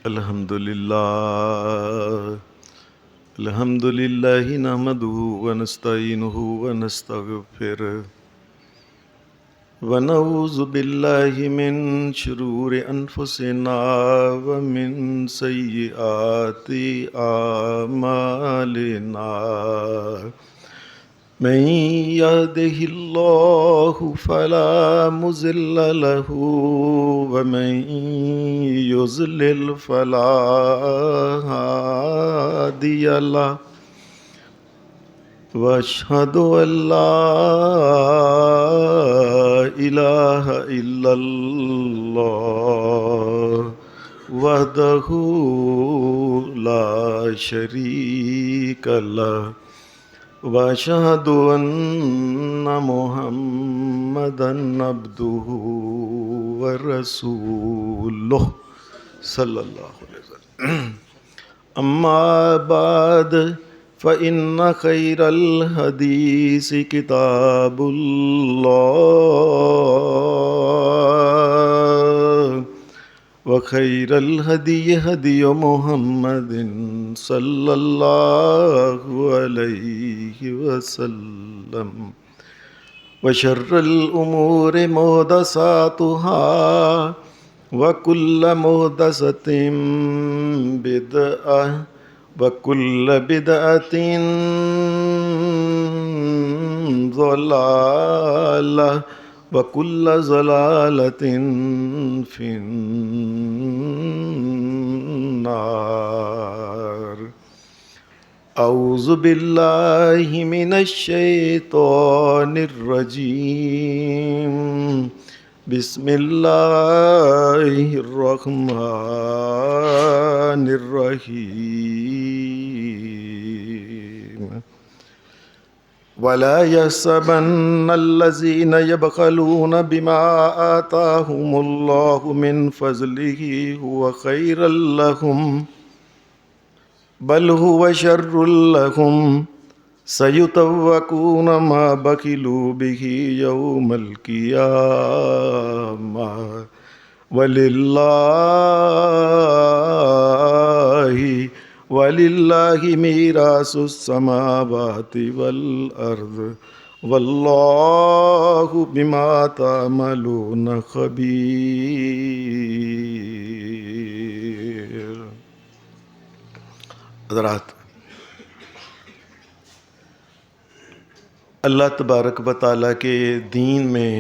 الحمدللہ نحمدہ ونستعینہ ونستغفرہ ونعوذ باللہ من شرور انفسنا ومن سیئات اعمالنا من يهده الله فلا مضل له ومن يضلل فلا هادي له واشهد ان لا اله الا الله وحده لا شريك له واشهد ان محمدا عبده ورسوله صلی اللہ علیہ وسلم اما بعد فإن خير الحديث كتاب الله وخير الهدي هدي محمد صلى الله عليه وسلم وشر الأمور محدثاتها وكل محدثة بدعة وكل بدعة ضلالة وكل ضلالة في النار أعوذ بالله من الشيطان الرجيم بسم الله الرحمن الرحيم ولا يحسبن الذين يبخلون بما آتاهم الله من فضله هو خيرا لهم بل هو شر لهم سيطوقون ما بخلوا به يوم القيامة ولله ميراث السماوات والأرض والله بما تعملون خبير. حضرات، اللہ تبارک و تعالیٰ کے دین میں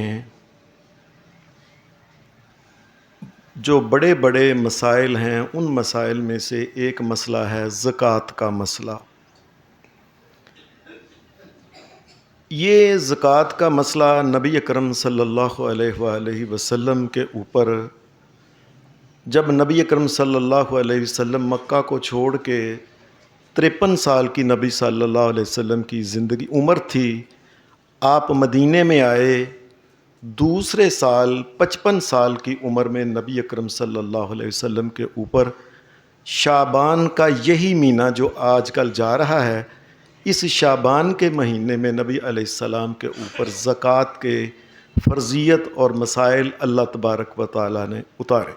جو بڑے بڑے مسائل ہیں، ان مسائل میں سے ایک مسئلہ ہے زکوٰۃ کا مسئلہ. یہ زکوٰۃ کا مسئلہ نبی اکرم صلی اللہ علیہ وآلہ وسلم کے اوپر جب نبی اکرم صلی اللہ علیہ وسلم مکہ کو چھوڑ کے 53 سال کی نبی صلی اللہ علیہ وسلم کی زندگی عمر تھی، آپ مدینے میں آئے. دوسرے سال 55 سال کی عمر میں نبی اکرم صلی اللہ علیہ وسلم کے اوپر شعبان کا یہی مہینہ جو آج کل جا رہا ہے، اس شعبان کے مہینے میں نبی علیہ السلام کے اوپر زکوٰۃ کے فرضیت اور مسائل اللہ تبارک و تعالیٰ نے اتارے.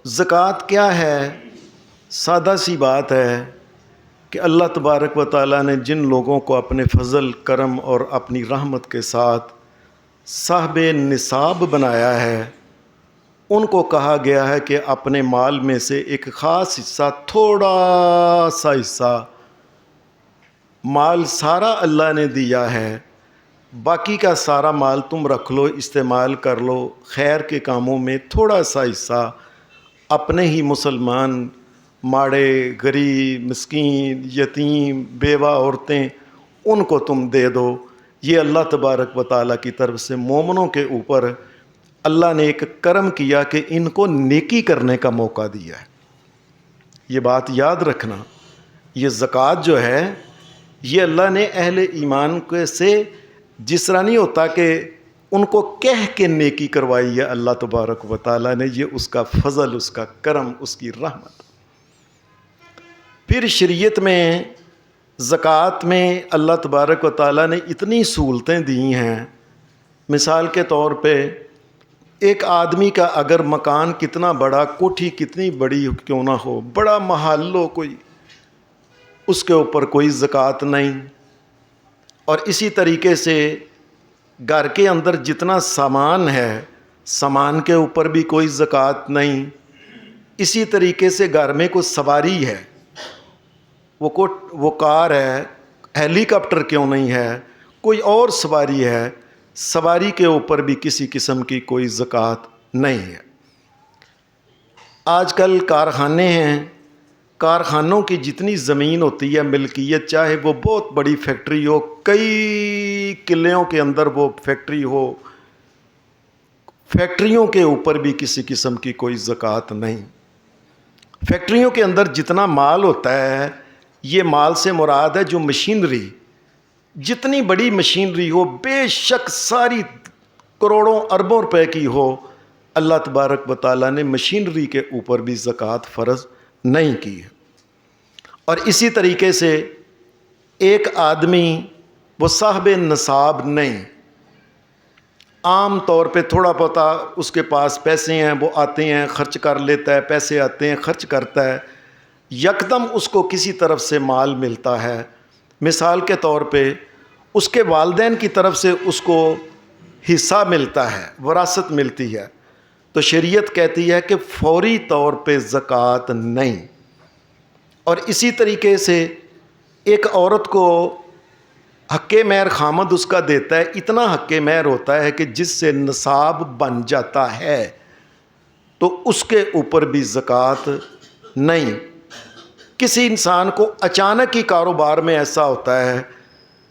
زکوٰۃ کیا ہے؟ سادہ سی بات ہے کہ اللہ تبارک و تعالیٰ نے جن لوگوں کو اپنے فضل، کرم اور اپنی رحمت کے ساتھ صاحب نصاب بنایا ہے، ان کو کہا گیا ہے کہ اپنے مال میں سے ایک خاص حصہ، تھوڑا سا حصہ، مال سارا اللہ نے دیا ہے، باقی کا سارا مال تم رکھ لو، استعمال کر لو، خیر کے کاموں میں تھوڑا سا حصہ اپنے ہی مسلمان، ماڑے، غریب، مسکین، یتیم، بیوہ عورتیں، ان کو تم دے دو. یہ اللہ تبارک و تعالیٰ کی طرف سے مومنوں کے اوپر اللہ نے ایک کرم کیا کہ ان کو نیکی کرنے کا موقع دیا ہے. یہ بات یاد رکھنا. یہ زکوٰۃ جو ہے، یہ اللہ نے اہل ایمان سے جس طرح نہیں ہوتا کہ ان کو کہہ کے نیکی کروائی ہے اللہ تبارک و تعالیٰ نے، یہ اس کا فضل، اس کا کرم، اس کی رحمت. پھر شریعت میں زکوٰۃ میں اللہ تبارک و تعالیٰ نے اتنی سہولتیں دی ہیں مثال کے طور پہ ایک آدمی کا اگر مکان کتنا بڑا، کوٹھی کتنی بڑی کیوں نہ ہو، بڑا محل ہو کوئی، اس کے اوپر کوئی زکوٰۃ نہیں. اور اسی طریقے سے گھر کے اندر جتنا سامان ہے، سامان کے اوپر بھی کوئی زکوٰۃ نہیں. اسی طریقے سے گھر میں کوئی سواری ہے، وہ کار ہے، ہیلی کاپٹر کیوں نہیں ہے، کوئی اور سواری ہے، سواری کے اوپر بھی کسی قسم کی کوئی زکوٰۃ نہیں ہے. آج کل کارخانے ہیں، کارخانوں کی جتنی زمین ہوتی ہے ملکیت، چاہے وہ بہت بڑی فیکٹری ہو، کئی قلعوں کے اندر وہ فیکٹری ہو، فیکٹریوں کے اوپر بھی کسی قسم کی کوئی زکوٰۃ نہیں. فیکٹریوں کے اندر جتنا مال ہوتا ہے، یہ مال سے مراد ہے جو مشینری، جتنی بڑی مشینری ہو، بے شک ساری کروڑوں اربوں روپے کی ہو، اللہ تبارک و تعالیٰ نے مشینری کے اوپر بھی زکوٰۃ فرض نہیں کی ہے. اور اسی طریقے سے ایک آدمی وہ صاحب نصاب نہیں، عام طور پہ تھوڑا پتا اس کے پاس پیسے ہیں، وہ آتے ہیں خرچ کر لیتا ہے، پیسے آتے ہیں خرچ کرتا ہے، یکدم اس کو کسی طرف سے مال ملتا ہے. مثال کے طور پہ اس کے والدین کی طرف سے اس کو حصہ ملتا ہے، وراثت ملتی ہے، تو شریعت کہتی ہے کہ فوری طور پہ زکوٰۃ نہیں. اور اسی طریقے سے ایک عورت کو حق مہر خامد اس کا دیتا ہے، اتنا حق مہر ہوتا ہے کہ جس سے نصاب بن جاتا ہے، تو اس کے اوپر بھی زکوٰۃ نہیں. کسی انسان کو اچانک ہی کاروبار میں ایسا ہوتا ہے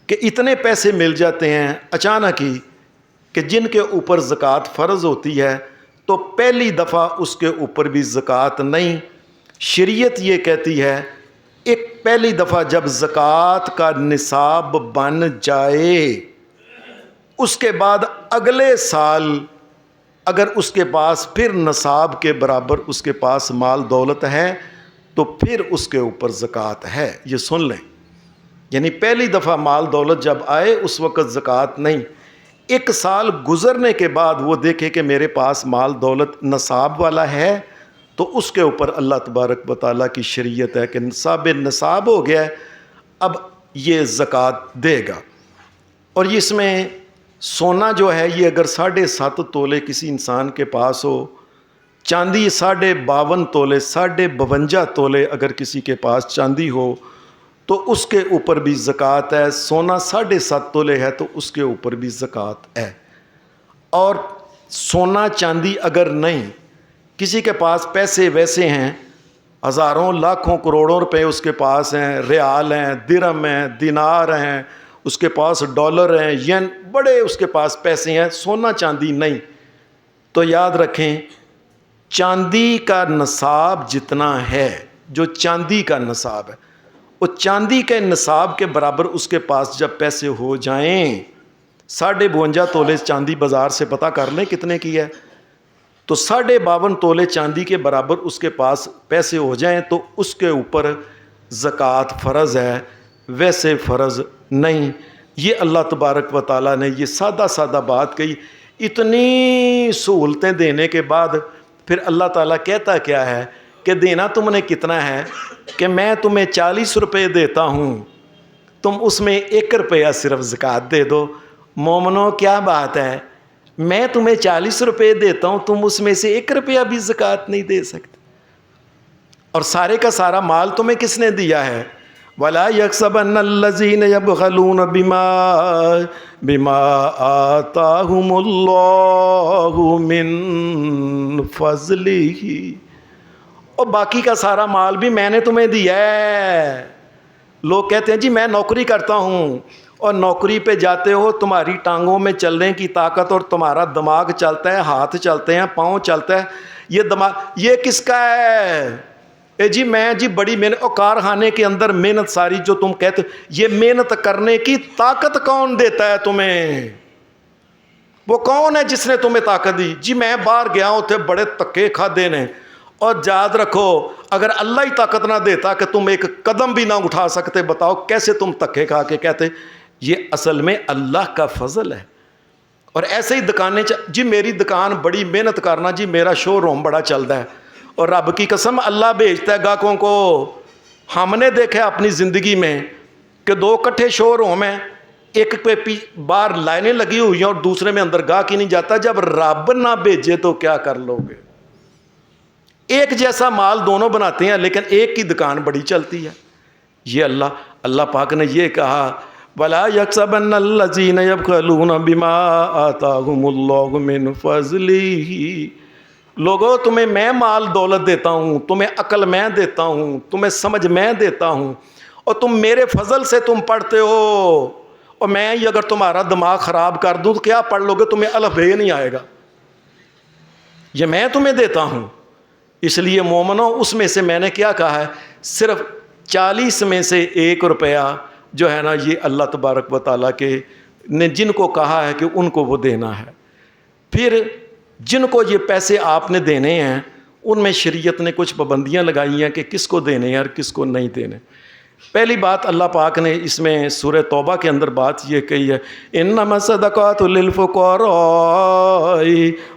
کہ اتنے پیسے مل جاتے ہیں اچانک ہی کہ جن کے اوپر زکوٰۃ فرض ہوتی ہے، تو پہلی دفعہ اس کے اوپر بھی زکوٰۃ نہیں. شریعت یہ کہتی ہے ایک پہلی دفعہ جب زکوٰۃ کا نصاب بن جائے، اس کے بعد اگلے سال اگر اس کے پاس پھر نصاب کے برابر اس کے پاس مال دولت ہے تو پھر اس کے اوپر زکوٰۃ ہے. یہ سن لیں، یعنی پہلی دفعہ مال دولت جب آئے اس وقت زکوٰۃ نہیں. ایک سال گزرنے کے بعد وہ دیکھے کہ میرے پاس مال دولت نصاب والا ہے، تو اس کے اوپر اللہ تبارک و تعالیٰ کی شریعت ہے کہ نصاب ہو گیا ہے، اب یہ زکوٰۃ دے گا. اور اس میں سونا جو ہے یہ اگر 7.5 تولے کسی انسان کے پاس ہو، چاندی 52.5 تولے 52 تولے اگر کسی کے پاس چاندی ہو تو اس کے اوپر بھی زکوٰۃ ہے. سونا 7.5 تولے ہے تو اس کے اوپر بھی زکوٰۃ ہے. اور سونا چاندی اگر نہیں، کسی کے پاس پیسے ویسے ہیں، ہزاروں لاکھوں کروڑوں روپے اس کے پاس ہیں، ریال ہیں، درہم ہیں، دینار ہیں، اس کے پاس ڈالر ہیں، ین، بڑے اس کے پاس پیسے ہیں، سونا چاندی نہیں، تو یاد رکھیں چاندی کا نصاب جتنا ہے، جو چاندی کا نصاب ہے، وہ چاندی کے نصاب کے برابر اس کے پاس جب پیسے ہو جائیں، 52.5 تولے چاندی بازار سے پتہ کر لیں کتنے کی ہے، تو 52.5 تولے چاندی کے برابر اس کے پاس پیسے ہو جائیں تو اس کے اوپر زکوٰۃ فرض ہے، ویسے فرض نہیں. یہ اللہ تبارک و تعالیٰ نے یہ سادہ بات کہی. اتنی سہولتیں دینے کے بعد پھر اللہ تعالیٰ کہتا کیا ہے کہ دینا تم نے کتنا ہے، کہ میں تمہیں 40 روپے دیتا ہوں، تم اس میں 1 روپیہ صرف زکوٰۃ دے دو. مومنو کیا بات ہے، میں تمہیں 40 روپے دیتا ہوں، تم اس میں سے 1 روپیہ بھی زکوٰۃ نہیں دے سکتے، اور سارے کا سارا مال تمہیں کس نے دیا ہے. وَلَا يَحْسَبَنَّ الَّذِينَ يَبْخَلُونَ بِمَا آتَاهُمُ اللَّهُ مِن فَضْلِهِ. اور باقی کا سارا مال بھی میں نے تمہیں دیا ہے. لوگ کہتے ہیں جی میں نوکری کرتا ہوں، اور نوکری پہ جاتے ہو، تمہاری ٹانگوں میں چلنے کی طاقت اور تمہارا دماغ چلتا ہے، ہاتھ چلتے ہیں، پاؤں چلتا ہے، یہ دماغ یہ کس کا ہے؟ جی میں جی بڑی محنت، اور کارخانے کے اندر محنت ساری جو تم کہتے ہو، یہ محنت کرنے کی طاقت کون دیتا ہے تمہیں؟ وہ کون ہے جس نے تمہیں طاقت دی؟ جی میں باہر گیا ہوں تھے بڑے تکے کھادے نے. اور یاد رکھو اگر اللہ ہی طاقت نہ دیتا کہ تم ایک قدم بھی نہ اٹھا سکتے، بتاؤ کیسے تم تکے کھا کے کہتے؟ یہ اصل میں اللہ کا فضل ہے. اور ایسے ہی دکانیں جی میری دکان بڑی محنت کرنا جی میرا شو روم بڑا چلتا ہے، اور رب کی قسم اللہ بھیجتا ہے گاہکوں کو۔ ہم نے دیکھا اپنی زندگی میں کہ 2 کٹھے شو روم ہیں، ایک پہ باہر لائنیں لگی ہوئی ہیں اور دوسرے میں اندر گاہک ہی نہیں جاتا۔ جب رب نہ بھیجے تو کیا کر لو گے؟ ایک جیسا مال دونوں بناتے ہیں لیکن ایک کی دکان بڑی چلتی ہے۔ یہ اللہ پاک نے یہ کہا وَلَا يَحْسَبَنَّ الَّذِينَ يَبْخَلُونَ بِمَا آتَاهُمُ اللَّهُ مِنْ فَضْلِهِ۔ لوگوں تمہیں میں مال دولت دیتا ہوں، تمہیں عقل میں دیتا ہوں، تمہیں سمجھ میں دیتا ہوں، اور تم میرے فضل سے تم پڑھتے ہو، اور میں ہی اگر تمہارا دماغ خراب کر دوں تو کیا پڑھ لو گے؟ تمہیں الف بے نہیں آئے گا۔ یہ میں تمہیں دیتا ہوں۔ اس لیے مومنوں اس میں سے میں نے کیا کہا ہے، صرف 40 میں سے 1 روپیہ جو ہے نا یہ اللہ تبارک و تعالیٰ کے نے جن کو کہا ہے کہ ان کو وہ دینا ہے۔ پھر جن کو یہ پیسے آپ نے دینے ہیں ان میں شریعت نے کچھ پابندیاں لگائی ہیں کہ کس کو دینے ہیں اور کس کو نہیں دینے۔ پہلی بات اللہ پاک نے اس میں سورہ توبہ کے اندر بات یہ کہی ہے انما الصدقات للفقراء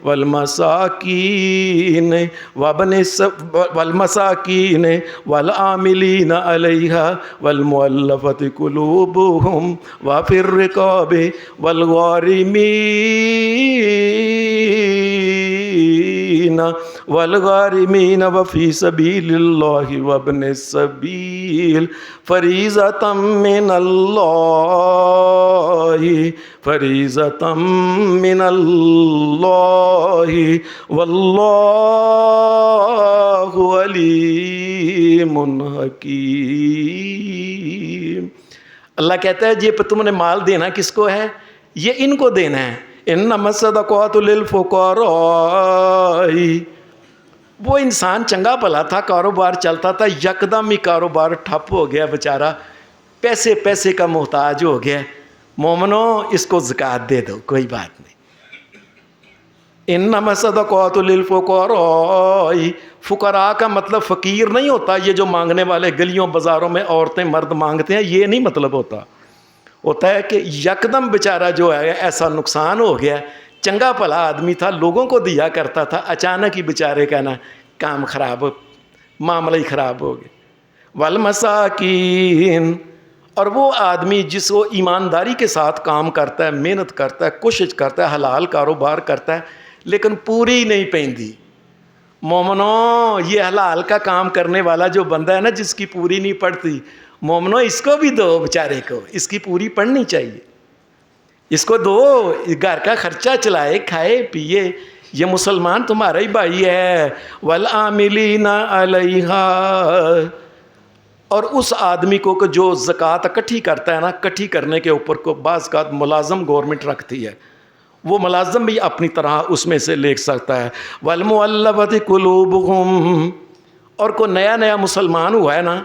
والمساکین والمساکین والعاملین علیہا والمؤلفۃ قلوبہم وفی الرقاب والغارمین وفی سبیل اللہ وابن السبیل فریضۃ من اللہ فریضۃ من اللہ واللہ علیم حکیم۔ اللہ کہتا ہے جی تم نے مال دینا کس کو ہے؟ یہ ان کو دینا ہے۔ انما الصدقات للفقراء۔ وہ انسان چنگا بھلا تھا، کاروبار چلتا تھا، یکدم ہی کاروبار ٹھپ ہو گیا، بیچارہ پیسے کا محتاج ہو گیا۔ مومنوں اس کو زکوٰۃ دے دو، کوئی بات نہیں۔ انما الصدقات للفقراء، فقراء کا مطلب فقیر نہیں ہوتا، یہ جو مانگنے والے گلیوں بازاروں میں عورتیں مرد مانگتے ہیں، یہ نہیں مطلب ہوتا ہے کہ یکدم بیچارہ جو ہے ایسا نقصان ہو گیا، چنگا بھلا آدمی تھا، لوگوں کو دیا کرتا تھا، اچانک ہی بیچارے کا نا کام خراب ہو، معاملہ ہی خراب ہو گیا۔ والمساکین، اور وہ آدمی جس کو ایمانداری کے ساتھ کام کرتا ہے، محنت کرتا ہے، کوشش کرتا ہے، حلال کاروبار کرتا ہے لیکن پوری نہیں پیندی۔ مومنوں یہ حلال کا کام کرنے والا جو بندہ ہے نا جس کی پوری نہیں پڑتی، مومنوں اس کو بھی دو، بیچارے کو اس کی پوری پڑنی چاہیے، اس کو دو، گھر کا خرچہ چلائے، کھائے پیے، یہ مسلمان تمہارا ہی بھائی ہے۔ والعاملین علیہا، اور اس آدمی کو کہ جو زکوٰۃ اکٹھی کرتا ہے نا، اکٹھی کرنے کے اوپر کو بعض کا ملازم گورنمنٹ رکھتی ہے، وہ ملازم بھی اپنی طرح اس میں سے لے سکتا ہے۔ والمؤلفۃ قلوبہم، اور کوئی نیا مسلمان ہوا ہے نا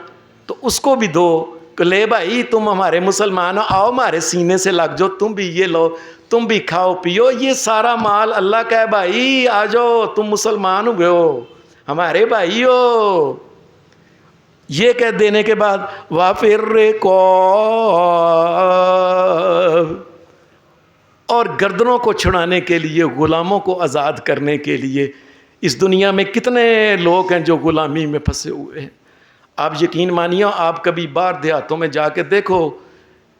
تو اس کو بھی دو کہ لے بھائی تم ہمارے مسلمان ہو، آؤ ہمارے سینے سے لگ جاؤ، تم بھی یہ لو، تم بھی کھاؤ پیو، یہ سارا مال اللہ کا ہے بھائی، آ جاؤ تم مسلمان ہوئے ہو، ہمارے بھائی ہو۔ یہ کہہ دینے کے بعد وافر رقاب، اور گردنوں کو چھڑانے کے لیے، غلاموں کو آزاد کرنے کے لیے۔ اس دنیا میں کتنے لوگ ہیں جو غلامی میں پھنسے ہوئے ہیں۔ آپ یقین مانیے، آپ کبھی باہر دیہاتوں میں جا کے دیکھو،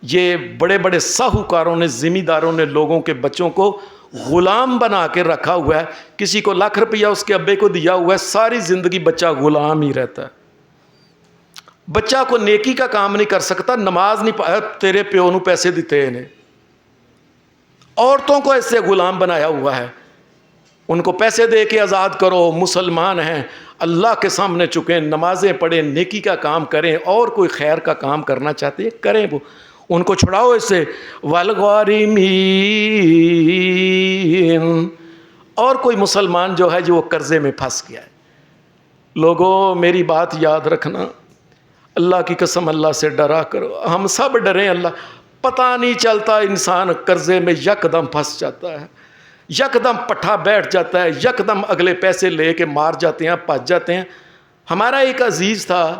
یہ بڑے بڑے ساہوکاروں نے، زمینداروں نے لوگوں کے بچوں کو غلام بنا کے رکھا ہوا ہے۔ کسی کو 1,00,000 روپیہ اس کے ابے کو دیا ہوا ہے، ساری زندگی بچہ غلام ہی رہتا ہے۔ بچہ کو نیکی کا کام نہیں کر سکتا، نماز نہیں پڑھا، تیرے پیو نو پیسے دیتے انہیں۔ عورتوں کو ایسے غلام بنایا ہوا ہے، ان کو پیسے دے کے آزاد کرو، مسلمان ہیں، اللہ کے سامنے چکیں، نمازیں پڑھیں، نیکی کا کام کریں، اور کوئی خیر کا کام کرنا چاہتے ہیں کریں، وہ ان کو چھڑاؤ اس سے۔ والغارمین، اور کوئی مسلمان جو ہے جو وہ قرضے میں پھنس گیا ہے۔ لوگوں میری بات یاد رکھنا، اللہ کی قسم اللہ سے ڈرا کرو، ہم سب ڈریں اللہ۔ پتہ نہیں چلتا انسان قرضے میں یکدم پھنس جاتا ہے، یکدم پٹھا بیٹھ جاتا ہے، یکدم اگلے پیسے لے کے مار جاتے ہیں، پھنس جاتے ہیں۔ ہمارا ایک عزیز تھا،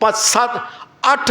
5-7-8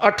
8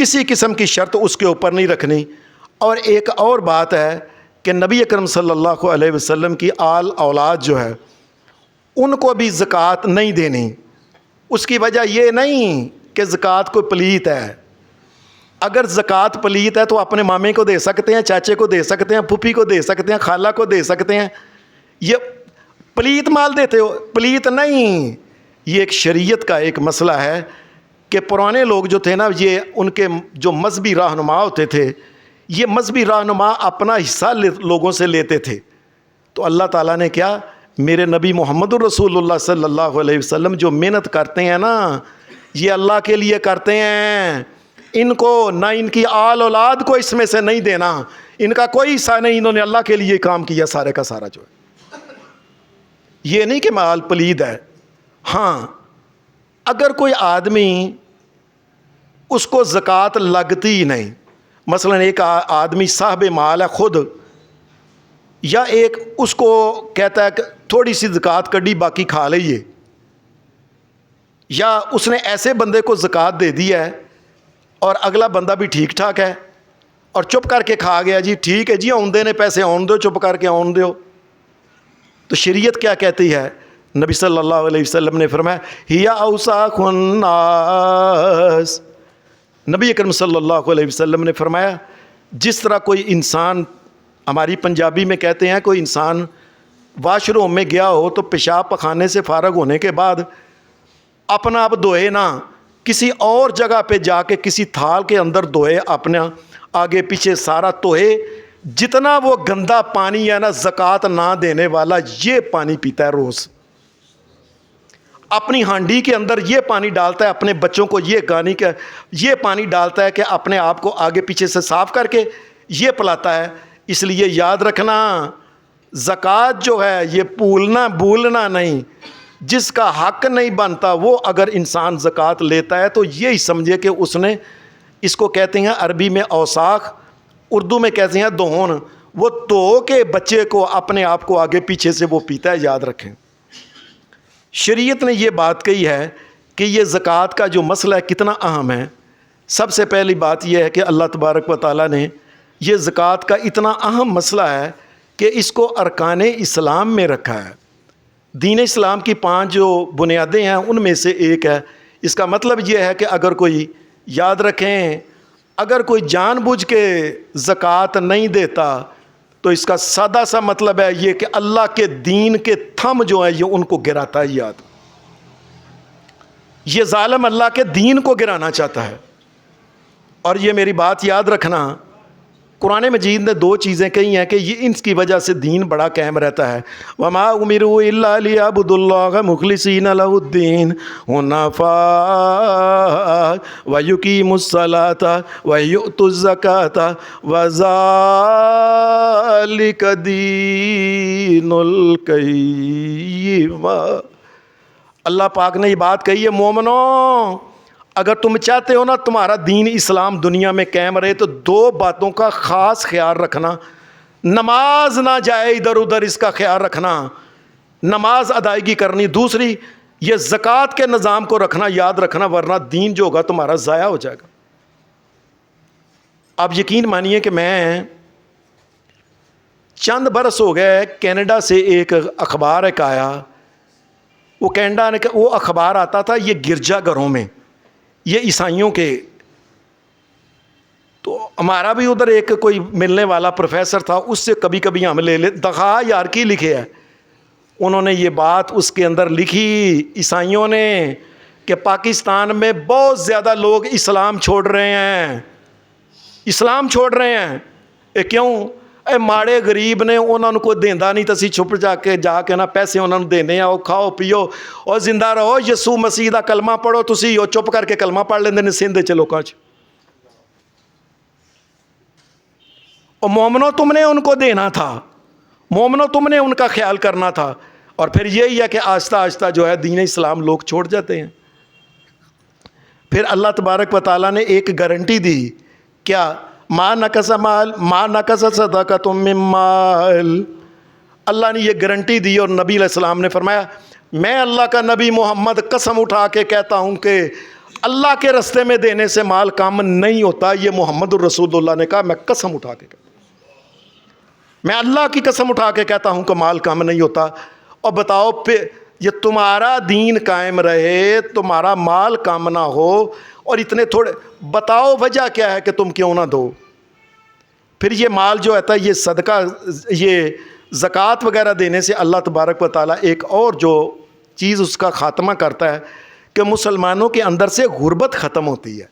کسی قسم کی شرط اس کے اوپر نہیں رکھنی۔ اور ایک اور بات ہے کہ نبی اکرم صلی اللہ علیہ وسلم کی آل اولاد جو ہے ان کو بھی زکوٰۃ نہیں دینی۔ اس کی وجہ یہ نہیں کہ زکوٰۃ کوئی پلیت ہے۔ اگر زکوٰۃ پلیت ہے تو اپنے مامے کو دے سکتے ہیں، چاچے کو دے سکتے ہیں، پھوپھی کو دے سکتے ہیں، خالہ کو دے سکتے ہیں۔ یہ پلیت مال دیتے ہو، پلیت نہیں۔ یہ ایک شریعت کا ایک مسئلہ ہے کہ پرانے لوگ جو تھے نا، یہ ان کے جو مذہبی رہنما ہوتے تھے، یہ مذہبی رہنما اپنا حصہ لوگوں سے لیتے تھے۔ تو اللہ تعالیٰ نے کیا، میرے نبی محمد الرسول اللہ صلی اللہ علیہ وسلم جو محنت کرتے ہیں نا، یہ اللہ کے لیے کرتے ہیں۔ ان کو نہ ان کی آل اولاد کو اس میں سے نہیں دینا، ان کا کوئی حصہ نہیں، انہوں نے اللہ کے لیے کام کیا سارے کا سارا جو ہے۔ یہ نہیں کہ مال پلید ہے۔ ہاں اگر کوئی آدمی اس کو زکوٰۃ لگتی ہی نہیں، مثلا ایک آدمی صاحب مال ہے خود، یا ایک اس کو کہتا ہے کہ تھوڑی سی زکوٰۃ کڈی باقی کھا لئیے، یا اس نے ایسے بندے کو زکوٰۃ دے دی ہے اور اگلا بندہ بھی ٹھیک ٹھاک ہے اور چپ کر کے کھا گیا، جی ٹھیک ہے جی آن دینے پیسے آن دو، چپ کر کے آن دو، تو شریعت کیا کہتی ہے؟ نبی صلی اللہ علیہ وسلم نے فرمایا ہیا اوساخ الناس۔ نبی اکرم صلی اللہ علیہ وسلم نے فرمایا جس طرح کوئی انسان، ہماری پنجابی میں کہتے ہیں کوئی انسان واش روم میں گیا ہو تو پیشاب پخانے سے فارغ ہونے کے بعد اپنا آپ دھوئے نہ، کسی اور جگہ پہ جا کے کسی تھال کے اندر دھوئے، اپنا آگے پیچھے سارا دھوئے، جتنا وہ گندا پانی ہے نا زکوٰۃ نہ دینے والا یہ پانی پیتا ہے روز، اپنی ہانڈی کے اندر یہ پانی ڈالتا ہے، اپنے بچوں کو یہ پانی ڈالتا ہے کہ اپنے آپ کو آگے پیچھے سے صاف کر کے یہ پلاتا ہے۔ اس لیے یاد رکھنا زکوٰۃ جو ہے یہ بھولنا نہیں، جس کا حق نہیں بنتا وہ اگر انسان زکوٰۃ لیتا ہے تو یہی سمجھے کہ اس نے، اس کو کہتے ہیں عربی میں اوساخ، اردو میں کہتے ہیں دہن، وہ دھو کے بچے کو اپنے آپ کو آگے پیچھے سے وہ پیتا ہے، یاد رکھیں۔ شریعت نے یہ بات کہی ہے کہ یہ زکوٰۃ کا جو مسئلہ ہے کتنا اہم ہے۔ سب سے پہلی بات یہ ہے کہ اللہ تبارک و تعالیٰ نے یہ زکوٰۃ کا اتنا اہم مسئلہ ہے کہ اس کو ارکان اسلام میں رکھا ہے۔ دین اسلام کی 5 جو بنیادیں ہیں ان میں سے ایک ہے۔ اس کا مطلب یہ ہے کہ اگر کوئی، یاد رکھیں، اگر کوئی جان بوجھ کے زکوٰۃ نہیں دیتا تو اس کا سادہ سا مطلب ہے یہ کہ اللہ کے دین کے تھم جو ہیں یہ ان کو گراتا ہے۔ یاد، یہ ظالم اللہ کے دین کو گرانا چاہتا ہے۔ اور یہ میری بات یاد رکھنا، قرآن مجید نے 2 چیزیں کہی ہیں کہ یہ ان کی وجہ سے دین بڑا قائم رہتا ہے۔ وَمَا أُمِرُوا إِلَّا لِيَعْبُدُوا اللَّهَ مُخْلِصِينَ لَهُ الدِّينَ حُنَفَاءَ وَيُقِيمُوا الصَّلَاةَ وَيُؤْتُوا الزَّكَاةَ وَذَلِكَ دِينُ الْقَيِّمَةِ۔ اللہ پاک نے یہ بات کہی ہے، مومنوں اگر تم چاہتے ہو نا تمہارا دین اسلام دنیا میں قائم رہے تو 2 باتوں کا خاص خیال رکھنا۔ نماز نہ جائے ادھر ادھر، اس کا خیال رکھنا، نماز ادائیگی کرنی۔ دوسری یہ زکوٰۃ کے نظام کو رکھنا، یاد رکھنا، ورنہ دین جو ہوگا تمہارا ضائع ہو جائے گا۔ آپ یقین مانیے کہ میں چند برس ہو گئے کینیڈا سے ایک اخبار ایک آیا، وہ کینیڈا نے وہ اخبار آتا تھا یہ گرجا گھروں میں، یہ عیسائیوں کے، تو ہمارا بھی ادھر ایک کوئی ملنے والا پروفیسر تھا، اس سے کبھی کبھی ہم لے دغا یار کی لکھے ہے، انہوں نے یہ بات اس کے اندر لکھی عیسائیوں نے کہ پاکستان میں بہت زیادہ لوگ اسلام چھوڑ رہے ہیں، اسلام چھوڑ رہے ہیں۔ کیوں؟ اے ماڑے غریب نے انہوں کو دیندہ نہیں، تسی چھپ جا کے نا پیسے انہوں نے دینے ہیں، کھاؤ پیو اور زندہ رہو، یسوع مسیح دا کلمہ پڑھو، تسی وہ چپ کر کے کلمہ پڑھ لیندے نے سندھ چ لوکاں چ۔ اور مومنوں تم نے ان کو دینا تھا، مومنوں تم نے ان کا خیال کرنا تھا۔ اور پھر یہی ہے کہ آہستہ آہستہ جو ہے دین اسلام لوگ چھوڑ جاتے ہیں۔ پھر اللہ تبارک و تعالیٰ نے ایک گارنٹی دی، کیا؟ ما نقص صدقۃ من مال۔ اللہ نے یہ گارنٹی دی اور نبی علیہ السلام نے فرمایا میں اللہ کا نبی محمد قسم اٹھا کے کہتا ہوں کہ اللہ کے راستے میں دینے سے مال کم نہیں ہوتا. یہ محمد الرسول اللہ نے کہا. میں قسم اٹھا کے کہتا ہوں, میں اللہ کی قسم اٹھا کے کہتا ہوں کہ مال کم نہیں ہوتا. اور بتاؤ پھر یہ تمہارا دین قائم رہے, تمہارا مال کم نہ ہو اور اتنے تھوڑے, بتاؤ وجہ کیا ہے کہ تم کیوں نہ دو. پھر یہ مال جو ہوتا ہے یہ صدقہ, یہ زکوٰۃ وغیرہ دینے سے اللہ تبارک و تعالیٰ ایک اور جو چیز اس کا خاتمہ کرتا ہے کہ مسلمانوں کے اندر سے غربت ختم ہوتی ہے.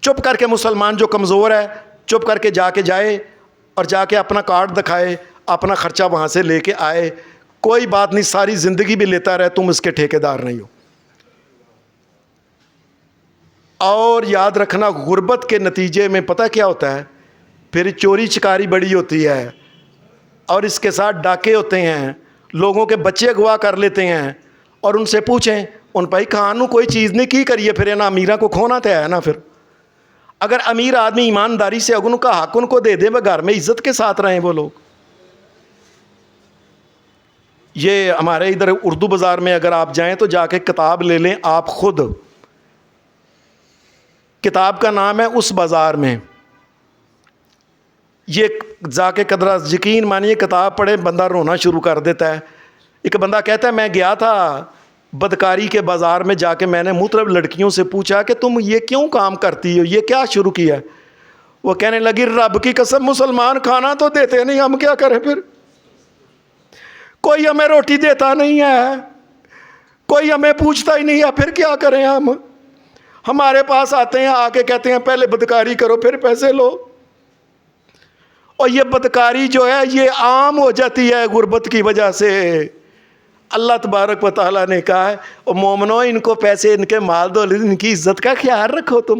چپ کر کے مسلمان جو کمزور ہے چپ کر کے جائے اور جا کے اپنا کارڈ دکھائے, اپنا خرچہ وہاں سے لے کے آئے, کوئی بات نہیں, ساری زندگی بھی لیتا رہے, تم اس کے ٹھیکیدار نہیں ہو. اور یاد رکھنا غربت کے نتیجے میں پتہ کیا ہوتا ہے, پھر چوری چکاری بڑی ہوتی ہے اور اس کے ساتھ ڈاکے ہوتے ہیں, لوگوں کے بچے اغوا کر لیتے ہیں. اور ان سے پوچھیں ان بھائی کھانو کوئی چیز نہیں کی کریے, پھر نا امیرہ کو کھونا تو ہے نا. پھر اگر امیر آدمی ایمانداری سے ان کا حق ان کو دے دیں, وہ گھر میں عزت کے ساتھ رہیں وہ لوگ. یہ ہمارے ادھر اردو بازار میں اگر آپ جائیں تو جا کے کتاب لے لیں آپ خود, کتاب کا نام ہے اس بازار میں. یہ جا کے قدرہ یقین مانیے کتاب پڑھے بندہ رونا شروع کر دیتا ہے. ایک بندہ کہتا ہے میں گیا تھا بدکاری کے بازار میں, جا کے میں نے مختلف لڑکیوں سے پوچھا کہ تم یہ کیوں کام کرتی ہو, یہ کیا شروع کیا ہے؟ وہ کہنے لگی رب کی قسم مسلمان کھانا تو دیتے نہیں, ہم کیا کریں, پھر کوئی ہمیں روٹی دیتا نہیں ہے, کوئی ہمیں پوچھتا ہی نہیں ہے, پھر کیا کریں ہم. ہمارے پاس آتے ہیں آ کے کہتے ہیں پہلے بدکاری کرو پھر پیسے لو. اور یہ بدکاری جو ہے یہ عام ہو جاتی ہے غربت کی وجہ سے. اللہ تبارک و تعالیٰ نے کہا ہے اور مومنو ان کو پیسے ان کے مال دو, ان کی عزت کا خیال رکھو تم.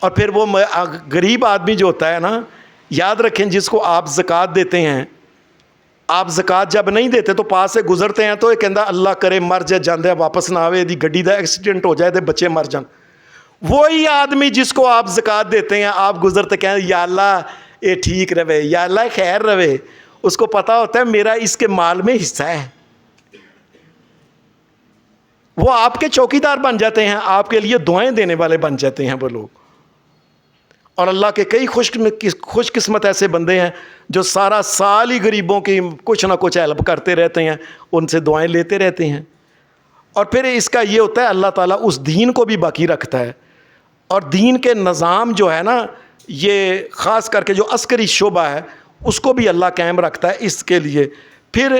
اور پھر وہ غریب آدمی جو ہوتا ہے نا, یاد رکھیں جس کو آپ زکوٰۃ دیتے ہیں, آپ زکوٰۃ جب نہیں دیتے تو پاس سے گزرتے ہیں تو یہ کہندا اللہ کرے مر جائے جاندے واپس نہ آوے, دی گڈی دا ایکسیڈنٹ ہو جائے تے بچے مر جان. وہی آدمی جس کو آپ زکوٰۃ دیتے ہیں آپ گزرتے کہیں یا اللہ یہ ٹھیک رہے, یا اللہ خیر رہے, اس کو پتہ ہوتا ہے میرا اس کے مال میں حصہ ہے. وہ آپ کے چوکیدار بن جاتے ہیں, آپ کے لیے دعائیں دینے والے بن جاتے ہیں وہ لوگ. اور اللہ کے کئی خوش قسمت ایسے بندے ہیں جو سارا سال ہی غریبوں کی کچھ نہ کچھ ہیلپ کرتے رہتے ہیں, ان سے دعائیں لیتے رہتے ہیں. اور پھر اس کا یہ ہوتا ہے اللہ تعالیٰ اس دین کو بھی باقی رکھتا ہے. اور دین کے نظام جو ہے نا, یہ خاص کر کے جو عسکری شعبہ ہے اس کو بھی اللہ قائم رکھتا ہے اس کے لیے. پھر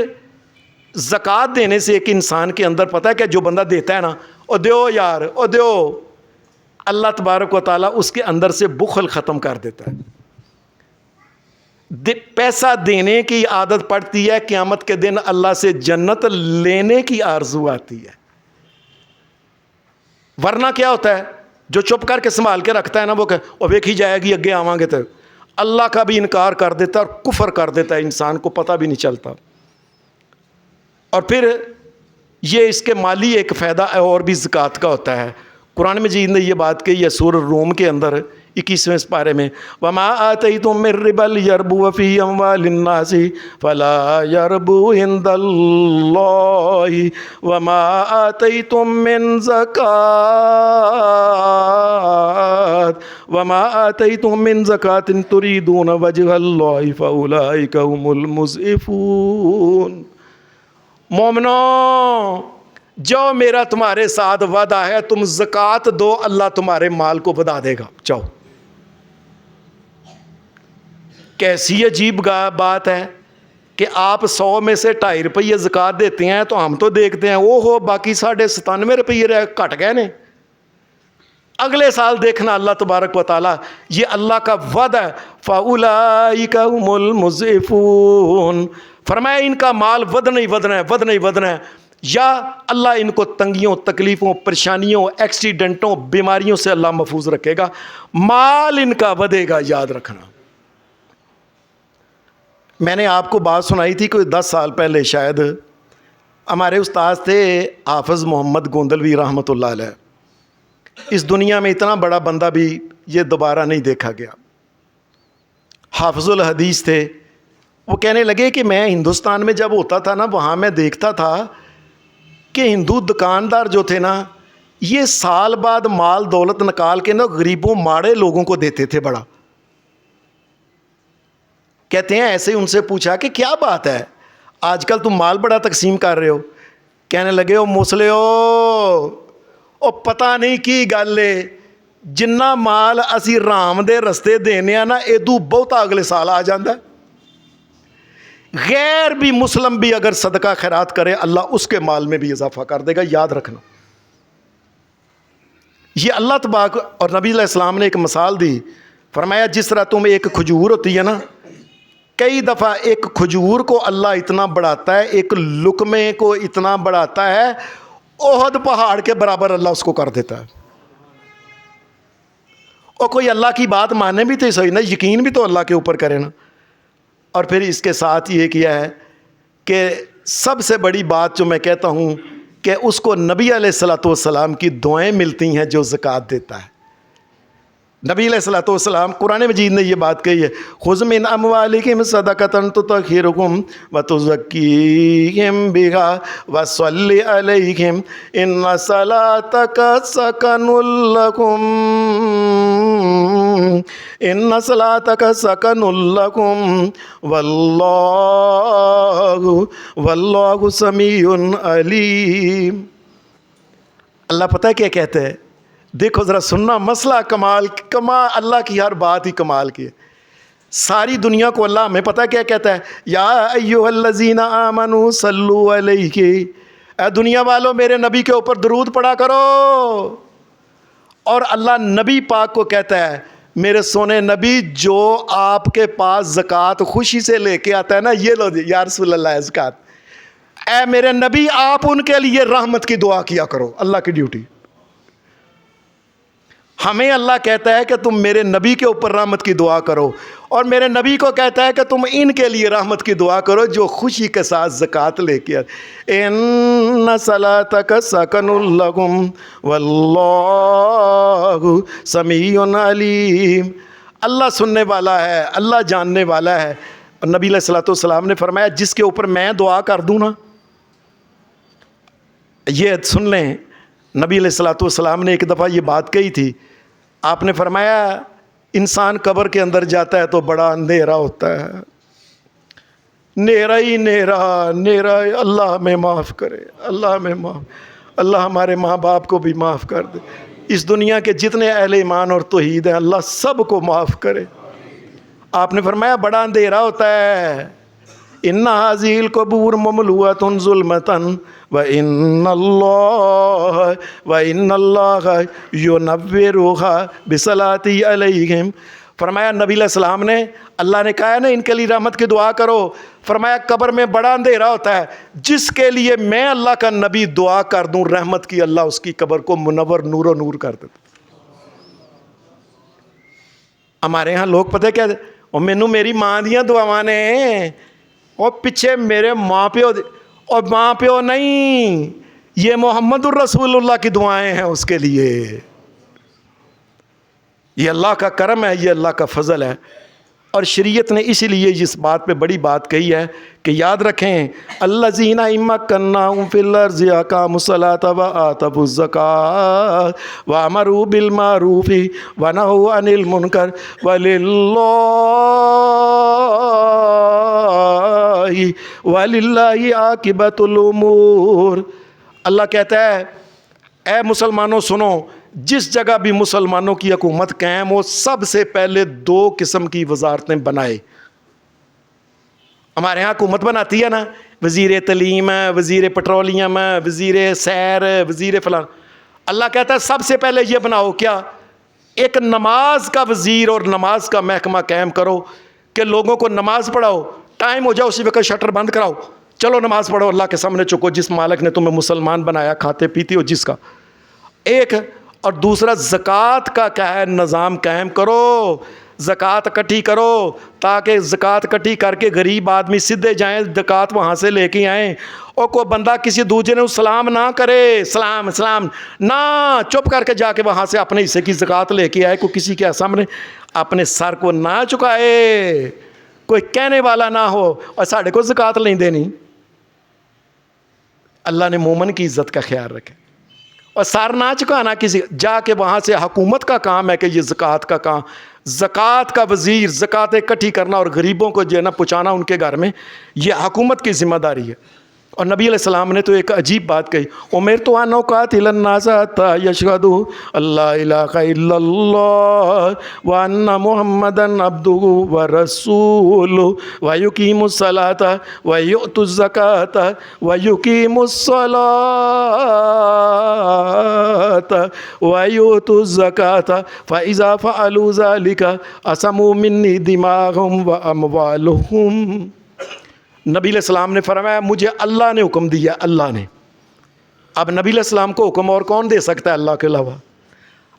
زکوٰۃ دینے سے ایک انسان کے اندر پتہ ہے کہ جو بندہ دیتا ہے نا, او دیو یار او دیو, اللہ تبارک و تعالیٰ اس کے اندر سے بخل ختم کر دیتا ہے. پیسہ دینے کی عادت پڑتی ہے, قیامت کے دن اللہ سے جنت لینے کی آرزو آتی ہے. ورنہ کیا ہوتا ہے جو چپ کر کے سنبھال کے رکھتا ہے نا, وہ کہ وہ ویکھی جائے گی اگے آواں گے, تو اللہ کا بھی انکار کر دیتا ہے اور کفر کر دیتا ہے, انسان کو پتہ بھی نہیں چلتا. اور پھر یہ اس کے مالی ایک فائدہ اور بھی زکوٰۃ کا ہوتا ہے. قرآن مجید نے یہ بات کہی ہے سورہ روم کے اندر 21ویں پارے میں, وما آتیتم من ربا لیربو فی اموال الناس فلا یربو عند اللہ وما آتیتم من زکاۃ وما آتیتم من زکاۃ تریدون وجہ اللہ فاولئک هم المضعفون. مومنو جو میرا تمہارے ساتھ وعدہ ہے تم زکوٰۃ دو, اللہ تمہارے مال کو بڑھا دے گا. جاؤ. کیسی عجیب بات ہے کہ آپ 100 میں سے 2.5 روپیے زکوٰۃ دیتے ہیں تو ہم تو دیکھتے ہیں او ہو باقی 97.5 روپیے کٹ گئے نے. اگلے سال دیکھنا اللہ تبارک و تعالیٰ یہ اللہ کا وعدہ ہے, فَأُولَئِكَ هُمُ الْمُضْعِفُونَ. فرمایا ان کا مال ودنا ہی ودنا ہے, ودنا ہی ودنا ہے, یا اللہ ان کو تنگیوں تکلیفوں پریشانیوں ایکسیڈنٹوں بیماریوں سے اللہ محفوظ رکھے گا, مال ان کا ودے گا. یاد رکھنا. میں نے آپ کو بات سنائی تھی کوئی 10 سال پہلے شاید, ہمارے استاد تھے حافظ محمد گوندلوی رحمۃ اللہ علیہ. اس دنیا میں اتنا بڑا بندہ بھی یہ دوبارہ نہیں دیکھا گیا. حافظ الحدیث تھے. وہ کہنے لگے کہ میں ہندوستان میں جب ہوتا تھا نا وہاں میں دیکھتا تھا کہ ہندو دکاندار جو تھے نا یہ سال بعد مال دولت نکال کے نا غریبوں ماڑے لوگوں کو دیتے تھے بڑا. کہتے ہیں ایسے ان سے پوچھا کہ کیا بات ہے آج کل تم مال بڑا تقسیم کر رہے ہو؟ کہنے لگے او مسلے او پتہ نہیں کی گل ہے جنہ مال اسی رام دے رستے دینے نا ادو بہت اگلے سال آ جاندہ ہے. غیر بھی مسلم بھی اگر صدقہ خیرات کرے اللہ اس کے مال میں بھی اضافہ کر دے گا. یاد رکھنا یہ اللہ تبارک اور نبی علیہ السلام نے ایک مثال دی. فرمایا جس طرح تم ایک کھجور ہوتی ہے نا کئی دفعہ ایک کھجور کو اللہ اتنا بڑھاتا ہے ایک لقمے کو اتنا بڑھاتا ہے احد پہاڑ کے برابر اللہ اس کو کر دیتا ہے. اور کوئی اللہ کی بات ماننے بھی تو صحیح نا یقین بھی تو اللہ کے اوپر کرے نا. اور پھر اس کے ساتھ یہ کیا ہے کہ سب سے بڑی بات جو میں کہتا ہوں کہ اس کو نبی علیہ الصلوۃ والسلام کی دعائیں ملتی ہیں جو زکوٰۃ دیتا ہے. نبی علیہ الصلوۃ والسلام قرآن مجید نے یہ بات کہی ہے خذ من اموالہم صدقۃ تطہرہم وتزکیہم بہا وصلی علیہم ان صلاتک سکن لکم ان صلاتک سکن لکم واللہ سمیع علیم. اللہ پتہ ہے کیا کہتے ہیں؟ دیکھو ذرا سننا مسئلہ کمال اللہ کی ہر بات ہی کمال کی ہے. ساری دنیا کو اللہ ہمیں پتہ کیا کہتا ہے یا ایھا الذین آمنوا صلوا علیہ اے دنیا والوں میرے نبی کے اوپر درود پڑھا کرو. اور اللہ نبی پاک کو کہتا ہے میرے سونے نبی جو آپ کے پاس زکوٰۃ خوشی سے لے کے آتا ہے نا یہ لو یا رسول اللہ زکوٰۃ اے میرے نبی آپ ان کے لیے رحمت کی دعا کیا کرو. اللہ کی ڈیوٹی ہمیں اللہ کہتا ہے کہ تم میرے نبی کے اوپر رحمت کی دعا کرو اور میرے نبی کو کہتا ہے کہ تم ان کے لیے رحمت کی دعا کرو جو خوشی کے ساتھ زکوٰۃ لے کے ان صلاتک سکن لکم واللہ سمیع علیم. اللہ سننے والا ہے اللہ جاننے والا ہے. اور نبی علیہ الصلوۃ والسلام نے فرمایا جس کے اوپر میں دعا کر دوں نا یہ سن لیں نبی علیہ الصلوۃ والسلام نے ایک دفعہ یہ بات کہی تھی. آپ نے فرمایا انسان قبر کے اندر جاتا ہے تو بڑا اندھیرا ہوتا ہے نیرا ہی نیرا اللہ ہمیں معاف کرے اللہ ہمارے ماں باپ کو بھی معاف کر دے. اس دنیا کے جتنے اہل ایمان اور توحید ہیں اللہ سب کو معاف کرے. آپ نے فرمایا بڑا اندھیرا ہوتا ہے ان هذه القبور مملوءة ظلمة وان اللہ ينورها بصلاته علیہم. فرمایا نبی علیہ السلام نے اللہ نے کہا ہے نا ان کے لیے رحمت کی دعا کرو. فرمایا قبر میں بڑا اندھیرا ہوتا ہے جس کے لیے میں اللہ کا نبی دعا کر دوں رحمت کی اللہ اس کی قبر کو منور نور و نور کر دیتا. ہمارے ہاں لوگ پتہ کیا اور مینوں میری ماں دیاں دعاواں نے اور پیچھے میرے ماں پیو اور ماں پیو نہیں یہ محمد الرسول اللہ کی دعائیں ہیں اس کے لیے. یہ اللہ کا کرم ہے یہ اللہ کا فضل ہے. اور شریعت نے اسی لیے اس بات پہ بڑی بات کہی ہے کہ یاد رکھیں الذین مکناہم فی الارض اقاموا الصلاۃ وآتوا الزکاۃ وامروا بالمعروف ونہوا عن المنکر وللہ عاقبۃ الامور. اللہ کہتا ہے اے مسلمانوں سنو جس جگہ بھی مسلمانوں کی حکومت قائم ہو سب سے پہلے 2 قسم کی وزارتیں بنائے. ہمارے ہاں حکومت بناتی ہے نا وزیر تعلیم ہے وزیر پیٹرولیم ہے وزیر سیر وزیر فلان. اللہ کہتا ہے سب سے پہلے یہ بناؤ کیا ایک نماز کا وزیر اور نماز کا محکمہ قائم کرو کہ لوگوں کو نماز پڑھاؤ ٹائم ہو جائے اسی وقت شٹر بند کراؤ چلو نماز پڑھو اللہ کے سامنے چکو جس مالک نے تمہیں مسلمان بنایا کھاتے پیتے ہو جس کا ایک. اور دوسرا زکوٰۃ کا کیا ہے نظام قائم کرو زکوٰۃ اکٹھی کرو تاکہ زکوٰۃ اکٹھی کر کے غریب آدمی سیدھے جائیں زکوٰۃ وہاں سے لے کے آئیں اور کوئی بندہ کسی دوسرے نے سلام نہ کرے سلام نہ چپ کر کے جا کے وہاں سے اپنے حصے کی زکوٰۃ لے کے آئے کوئی کسی کے سامنے اپنے سر کو نہ چکائے کوئی کہنے والا نہ ہو اور ساڑھے کو زکوٰۃ نہیں دینی. اللہ نے مومن کی عزت کا خیال رکھے. اور سارناج کا آنا کسی جا کے وہاں سے حکومت کا کام ہے کہ یہ زکوٰۃ کا کام, زکوٰۃ کا وزیر, زکوٰۃ اکٹھی کرنا اور غریبوں کو جو ہے نا پہنچانا ان کے گھر میں, یہ حکومت کی ذمہ داری ہے. اور نبی علیہ السلام نے تو ایک عجیب بات کہی, امرت ان اقاتل الناس حتی یشہدوا اللہ الہ الا اللہ وان محمدا عبدہ ورسولہ ویقیموا الصلاۃ ویؤتوا الزکاۃ ویقیموا الصلاۃ ویؤتوا الزکاۃ فاذا فعلوا ذلک عصموا منی دماءہم واموالہم. نبی علیہ السلام نے فرمایا مجھے اللہ نے حکم دیا, اللہ نے. اب نبی علیہ السلام کو حکم اور کون دے سکتا ہے اللہ کے علاوہ؟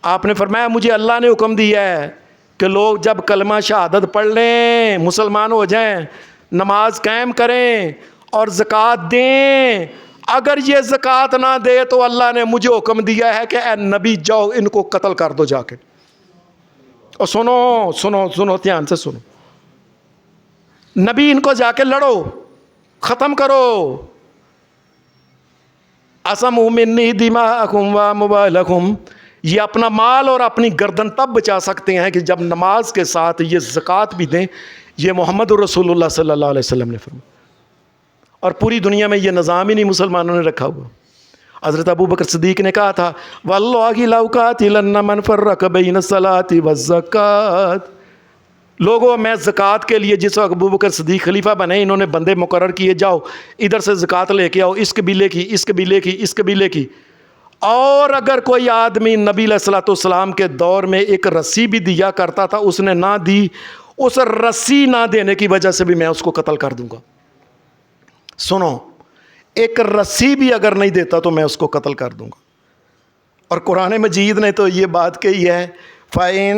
آپ نے فرمایا مجھے اللہ نے حکم دیا ہے کہ لوگ جب کلمہ شہادت پڑھ لیں, مسلمان ہو جائیں, نماز قائم کریں اور زکوٰۃ دیں, اگر یہ زکوٰۃ نہ دے تو اللہ نے مجھے حکم دیا ہے کہ اے نبی جاؤ ان کو قتل کر دو جا کے. اور سنو سنو سنو دھیان سے سنو, نبی ان کو جا کے لڑو, ختم کرو. عصموا منی دماءکم واموالکم, یہ اپنا مال اور اپنی گردن تب بچا سکتے ہیں کہ جب نماز کے ساتھ یہ زکوٰۃ بھی دیں. یہ محمد رسول اللہ صلی اللہ علیہ وسلم نے فرمایا, اور پوری دنیا میں یہ نظام ہی نہیں مسلمانوں نے رکھا ہوا. حضرت ابو بکر صدیق نے کہا تھا واللہ لو قاتلن من فرق بین الصلاۃ والزکاۃ. لوگوں میں زکوٰۃ کے لیے جس وقت ابو بکر صدیق خلیفہ بنے, انہوں نے بندے مقرر کیے, جاؤ ادھر سے زکوٰۃ لے کے آؤ, اس قبیلے کی, اس قبیلے کی, اس قبیلے کی. اور اگر کوئی آدمی نبی علیہ الصلوۃ والسلام کے دور میں ایک رسی بھی دیا کرتا تھا, اس نے نہ دی, اس رسی نہ دینے کی وجہ سے بھی میں اس کو قتل کر دوں گا. سنو, ایک رسی بھی اگر نہیں دیتا تو میں اس کو قتل کر دوں گا. اور قرآن مجید نے تو یہ بات کہی ہے فَإِن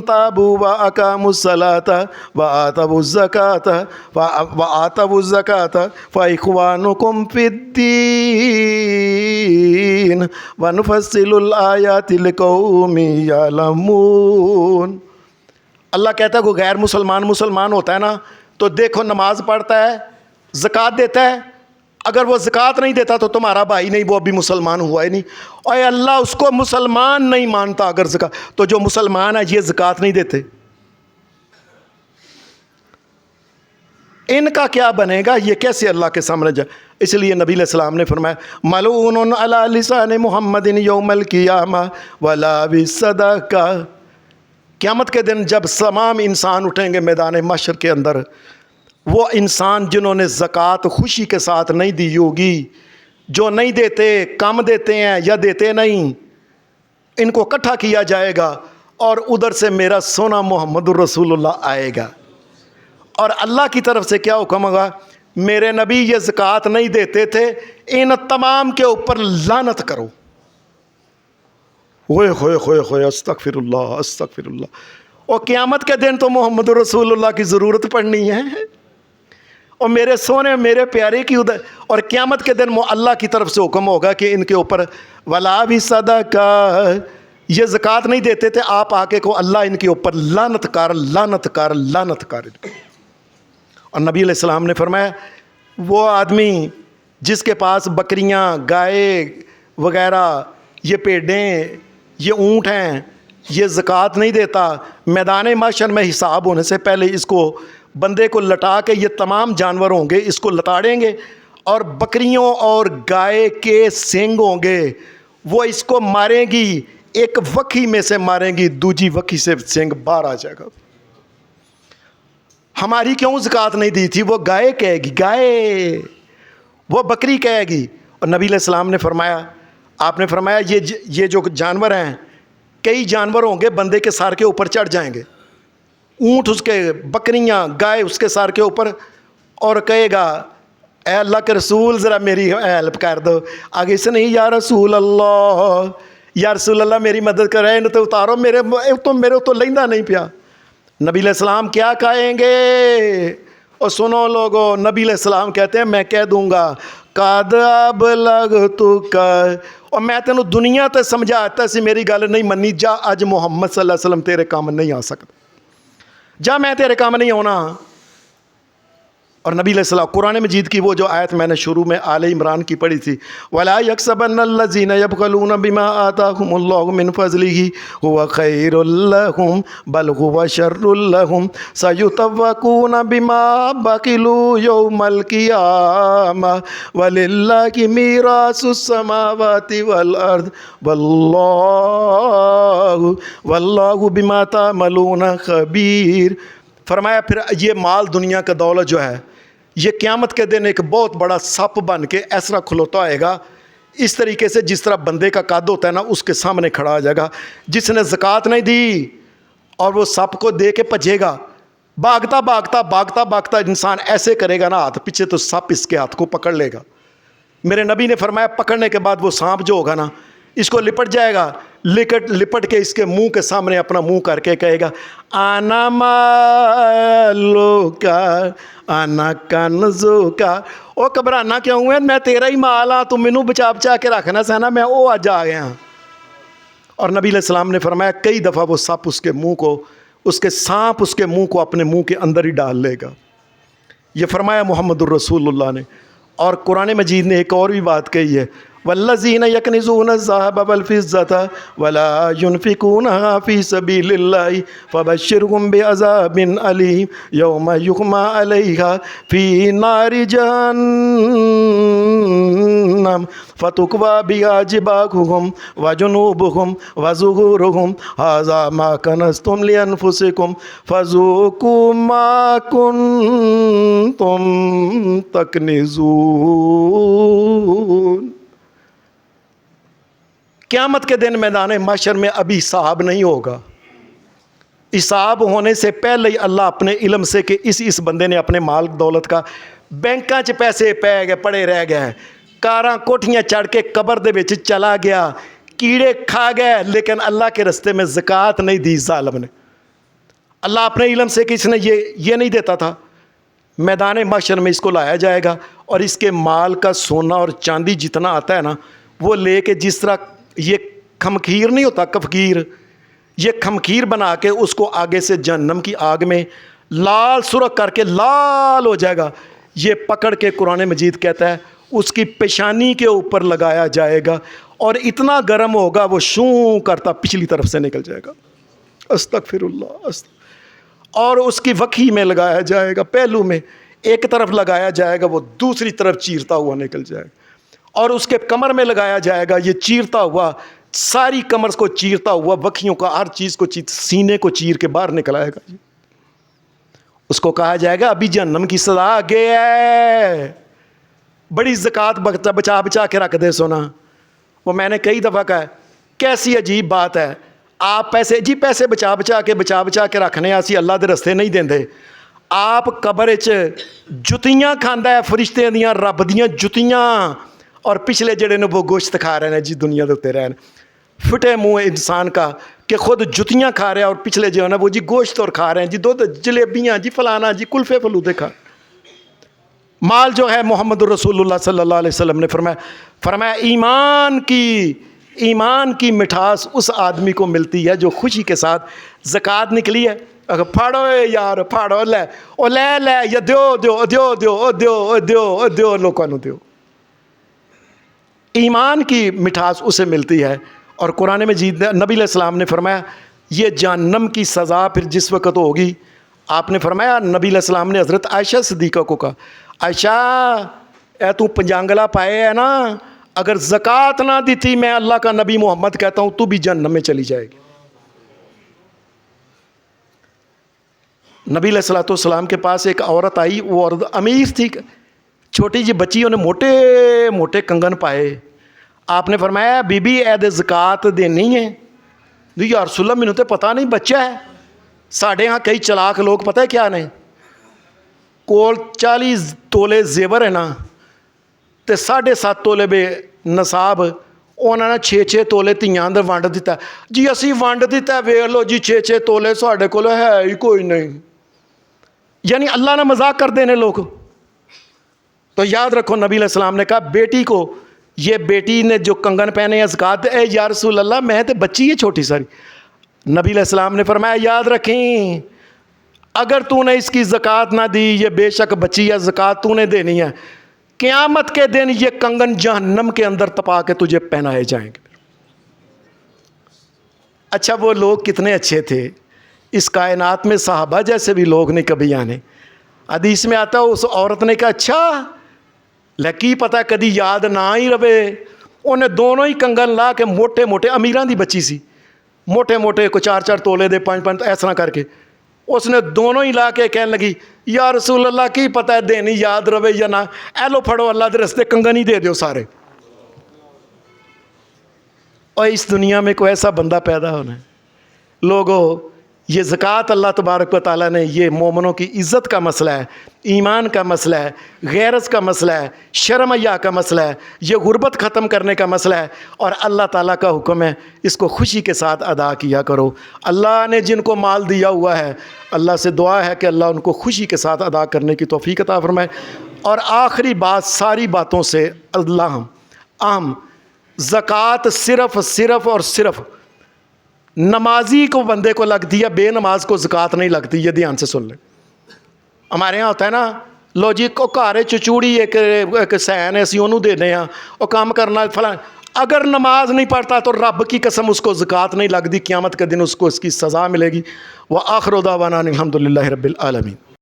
تَابُوا وَأَقَامُوا الصَّلَاةَ وَآتَوُا الزَّكَاةَ فَإِخْوَانُكُمْ فِي الدِّينِ وَنُفَصِّلُ الْآيَاتِ لِقَوْمٍ يَعْلَمُونَ. اللہ کہتا ہے کوئی غیر مسلمان ہوتا ہے نا, تو دیکھو نماز پڑھتا ہے, زکوٰۃ دیتا ہے, اگر وہ زکوٰۃ نہیں دیتا تو تمہارا بھائی نہیں, وہ ابھی مسلمان ہوا ہی نہیں. اور اللہ اس کو مسلمان نہیں مانتا اگر زکوٰۃ, تو جو مسلمان ہے یہ زکوٰۃ نہیں دیتے, ان کا کیا بنے گا, یہ کیسے اللہ کے سامنے جائے. اس لیے نبی علیہ السلام نے فرمایا ملعون علی لسان محمد یوم القیامہ ولا بالصدقہ. قیامت کے دن جب تمام انسان اٹھیں گے میدان محشر کے اندر, وہ انسان جنہوں نے زکوٰۃ خوشی کے ساتھ نہیں دی ہوگی, جو نہیں دیتے, کم دیتے ہیں یا دیتے نہیں, ان کو اکٹھا کیا جائے گا اور ادھر سے میرا سونا محمد الرسول اللہ آئے گا. اور اللہ کی طرف سے کیا حکم ہوگا, میرے نبی یہ زکوٰۃ نہیں دیتے تھے, ان تمام کے اوپر لعنت کرو. ہوئے ہوئے ہوئے ہوئے استغفر اللہ استغفر اللہ. اور قیامت کے دن تو محمد رسول اللہ کی ضرورت پڑنی ہے, اور میرے سونے میرے پیارے کی ادھر. اور قیامت کے دن اللہ کی طرف سے حکم ہوگا کہ ان کے اوپر ولا بھی صدقہ, یہ زکوٰۃ نہیں دیتے تھے, آپ آ کے کو اللہ ان کے اوپر لعنت کر لعنت کر لعنت کر. اور نبی علیہ السلام نے فرمایا وہ آدمی جس کے پاس بکریاں, گائے وغیرہ, یہ بھیڑیں, یہ اونٹ ہیں, یہ زکوٰۃ نہیں دیتا, میدان محشر میں حساب ہونے سے پہلے اس کو بندے کو لٹا کے, یہ تمام جانور ہوں گے اس کو لتاڑیں گے, اور بکریوں اور گائے کے سینگ ہوں گے, وہ اس کو ماریں گی, ایک وکھی میں سے ماریں گی, دوجی وکھی سے سینگ باہر آ جائے گا. ہماری کیوں زکوٰۃ نہیں دی تھی, وہ گائے کہے گی گائے, وہ بکری کہے گی. اور نبی علیہ السلام نے فرمایا, آپ نے فرمایا یہ جو جانور ہیں, کئی جانور ہوں گے بندے کے سار کے اوپر چڑھ جائیں گے, اونٹ اس کے, بکریاں, گائے اس کے سار کے اوپر, اور کہے گا اے اللہ کے رسول ذرا میری ہیلپ کر دو. آگے سے نہیں یا رسول اللہ, یا رسول اللہ میری مدد کرے, تو اتارو میرے تو لیندہ نہیں پیا. نبی علیہ السلام کیا کہیں گے؟ اور سنو لوگو, نبی علیہ السلام کہتے ہیں میں کہہ دوں گا قد ابلغتک, اور میں تینوں دنیا تے سمجھاتا سی میری گل نہیں منی, جا اج محمد صلی اللہ علیہ وسلم تیرے کام نہیں آ سکتا, جا میں تیرے کام نہیں ہونا. اور نبی علیہ السلام قرآن مجید کی وہ جو آیت میں نے شروع میں آل عمران کی پڑھی تھی وَلَا يَحْسَبَنَّ الَّذِينَ يَبْخَلُونَ بِمَا آتَاهُمُ اللَّهُ مِنْ فَضْلِهِ هُوَ خَيْرٌ لَّهُمْ بَلْ هُوَ شَرٌّ لَّهُمْ سَيُطَوَّقُونَ بِمَا بَخِلُوا يَوْمَ الْقِيَامَةِ وَلِلَّهِ مِيرَاثُ السَّمَاوَاتِ وَالْأَرْضِ وَاللَّهُ بِمَا تَعْمَلُونَ خَبِيرٌ۔ فرمایا پھر یہ مال دنیا کا دولت جو ہے یہ قیامت کے دن ایک بہت بڑا سپ بن کے اس طرح کھلوتا آئے گا، اس طریقے سے جس طرح بندے کا قد ہوتا ہے نا، اس کے سامنے کھڑا آ جائے گا جس نے زکوٰۃ نہیں دی، اور وہ سپ کو دے کے بھجے گا، بھاگتا بھاگتا بھاگتا بھاگتا انسان ایسے کرے گا نا ہاتھ پیچھے، تو سپ اس کے ہاتھ کو پکڑ لے گا۔ میرے نبی نے فرمایا پکڑنے کے بعد وہ سانپ جو ہوگا نا اس کو لپٹ جائے گا، لپٹ کے اس کے منہ کے سامنے اپنا منہ کر کے کہے گا آنا مالو کا آنا کنزو کا، او گھبرانا کیوں ہے، میں تیرا ہی مال ہاں، تو مینوں بچا بچا کے رکھنا سا نا، میں او اج آ گیا۔ اور نبی علیہ السلام نے فرمایا کئی دفعہ وہ سانپ اس کے منہ کو، اس کے سانپ اس کے منہ کو اپنے منہ کے اندر ہی ڈال لے گا۔ یہ فرمایا محمد الرسول اللہ نے۔ اور قرآن مجید نے ایک اور بھی بات کہی ہے والذین یکنزون الذھب والفضة ولا ينفقونها في سبيل الله فبشرهم بعذاب أليم يوم يحمى عليها في نار جهنم فتكوى بها جباههم وجنوبهم وظهورهم هذا ما كنزتم لأنفسكم فذوقوا ما كنتم تكنزون۔ قیامت کے دن میدان محشر میں ابھی حساب نہیں ہوگا، حساب ہونے سے پہلے ہی اللہ اپنے علم سے کہ اس بندے نے اپنے مال دولت کا بینکاں چ پیسے پڑے رہ گئے، کاراں کوٹھیاں چڑھ کے قبر دے وچ چلا گیا، کیڑے کھا گئے، لیکن اللہ کے رستے میں زکوٰۃ نہیں دی ظالم نے۔ اللہ اپنے علم سے کہ اس نے یہ نہیں دیتا تھا، میدان محشر میں اس کو لایا جائے گا اور اس کے مال کا سونا اور چاندی جتنا آتا ہے نا وہ لے کے، جس طرح یہ کھمکھیر نہیں ہوتا کفگیر، یہ کھمکھیر بنا کے اس کو آگے سے جہنم کی آگ میں لال سرخ کر کے لال ہو جائے گا، یہ پکڑ کے قرآن مجید کہتا ہے اس کی پیشانی کے اوپر لگایا جائے گا اور اتنا گرم ہوگا وہ شوں کرتا پچھلی طرف سے نکل جائے گا، استغفر اللہ اور اس کی وکھی میں لگایا جائے گا، پہلو میں ایک طرف لگایا جائے گا، وہ دوسری طرف چیرتا ہوا نکل جائے گا، اور اس کے کمر میں لگایا جائے گا، یہ چیرتا ہوا ساری کمر کو چیرتا ہوا، وکھیوں کا ہر چیز کو سینے کو چیر کے باہر نکل آئے گا۔ اس کو کہا جائے گا ابھی جہنم کی سزا آگے ہے، بڑی زکوٰۃ بچا بچا کے رکھ دے سونا۔ وہ میں نے کئی دفعہ کہا ہے کیسی عجیب بات ہے، آپ پیسے بچا بچا کے رکھنے اسی اللہ دے رستے نہیں دیندے، آپ قبر وچ جتیاں کھاندا ہے فرشتے دیاں رب دیاں جتیاں، اور پچھلے جڑے نے وہ گوشت کھا رہے ہیں جی دنیا دے اتنے رہن، پھٹے منہ انسان کا کہ خود جتیاں کھا رہے ہیں اور پچھلے جو ہے نا وہ جی گوشت اور کھا رہے ہیں جی، دودھ جلیبیاں جی فلانا جی کلفے فلودے کھا۔ مال جو ہے محمد الرسول اللہ صلی اللہ علیہ وسلم نے فرمایا ایمان کی مٹھاس اس آدمی کو ملتی ہے جو خوشی کے ساتھ زکوٰۃ نکلی ہے، اگر پھاڑو یار پھاڑو لے او لے یا دیو لوگوں نو دیو، ایمان کی مٹھاس اسے ملتی ہے۔ اور قرآن مجید نبی علیہ السلام نے فرمایا یہ جہنم کی سزا پھر جس وقت ہوگی، آپ نے فرمایا نبی علیہ السلام نے حضرت عائشہ صدیقہ کو کہا عائشہ اے تو پنجانگلا پائے ہے نا، اگر زکوٰۃ نہ دیتی میں اللہ کا نبی محمد کہتا ہوں تو بھی جہنم میں چلی جائے گی۔ نبی علیہ السلام کے پاس ایک عورت آئی، وہ عورت امیر تھی، چھوٹی جی بچی، انہیں موٹے موٹے کنگن پائے، آپ نے فرمایا بی بی اے دے زکوٰۃ دینی ہے؟ یا رسول اللہ مینوں تے پتہ نہیں بچہ ہے، ساڑھے ہاں کئی چلاک لوگ پتہ ہے کیا نہیں، کول 40 تولے زیور ہے نا تے 7.5 تولے بے نصاب، انہوں نے 6 تولے تیاں اندر ونڈ دیتا ہے جی، اسی ونڈ دیتا ہے ویکھ لو جی 6 تولے ساڈے کول ہے ہی کوئی نہیں، یعنی اللہ نے مذاق کر دینے لوگ۔ تو یاد رکھو نبی علیہ السلام نے کہا بیٹی کو، یہ بیٹی نے جو کنگن پہنے ہیں زکوٰۃ اے یا رسول اللہ میں تے بچی ہے چھوٹی ساری، نبی علیہ السلام نے فرمایا یاد رکھیں اگر تو نے اس کی زکوٰۃ نہ دی، یہ بے شک بچی ہے، زکوٰۃ تو نے دینی ہے، قیامت کے دن یہ کنگن جہنم کے اندر تپا کے تجھے پہنائے جائیں گے۔ اچھا وہ لوگ کتنے اچھے تھے، اس کائنات میں صحابہ جیسے بھی لوگ نہیں کبھی آنے۔ حدیث میں آتا اس عورت نے کہا اچھا لکی پتہ کدی یاد نہ ہی رہے، انہیں دونوں ہی کنگن لا کے موٹے موٹے، امیراں دی بچی سی، موٹے موٹے کو 4 تولے دے 5 اس طرح کر کے اس نے دونوں ہی لا کے کہنے لگی یا رسول اللہ کی پتہ ہے دینی یاد رہے یا نہ، اے لو پھڑو اللہ دے رستے کنگن ہی دے دیو سارے۔ اور اس دنیا میں کوئی ایسا بندہ پیدا ہونا ہے۔ لوگوں یہ زکوٰۃ اللہ تبارک و تعالیٰ نے، یہ مومنوں کی عزت کا مسئلہ ہے، ایمان کا مسئلہ ہے، غیرت کا مسئلہ ہے، شرم حیا کا مسئلہ ہے، یہ غربت ختم کرنے کا مسئلہ ہے، اور اللہ تعالیٰ کا حکم ہے اس کو خوشی کے ساتھ ادا کیا کرو۔ اللہ نے جن کو مال دیا ہوا ہے اللہ سے دعا ہے کہ اللہ ان کو خوشی کے ساتھ ادا کرنے کی توفیق عطا فرمائے۔ اور آخری بات ساری باتوں سے اللہ اہم، زکوٰۃ صرف اور صرف نمازی کو بندے کو لگتی ہے، بے نماز کو زکوٰۃ نہیں لگتی، یہ دھیان سے سن لیں۔ ہمارے ہاں ہوتا ہے نا لو جی کو گھر چوڑی ایک سین اسی انہوں دے دیں اور کام کرنا فلاں، اگر نماز نہیں پڑھتا تو رب کی قسم اس کو زکوٰۃ نہیں لگتی، قیامت کے دن اس کو اس کی سزا ملے گی۔ وآخر دعوانا الحمد للہ رب العالمین۔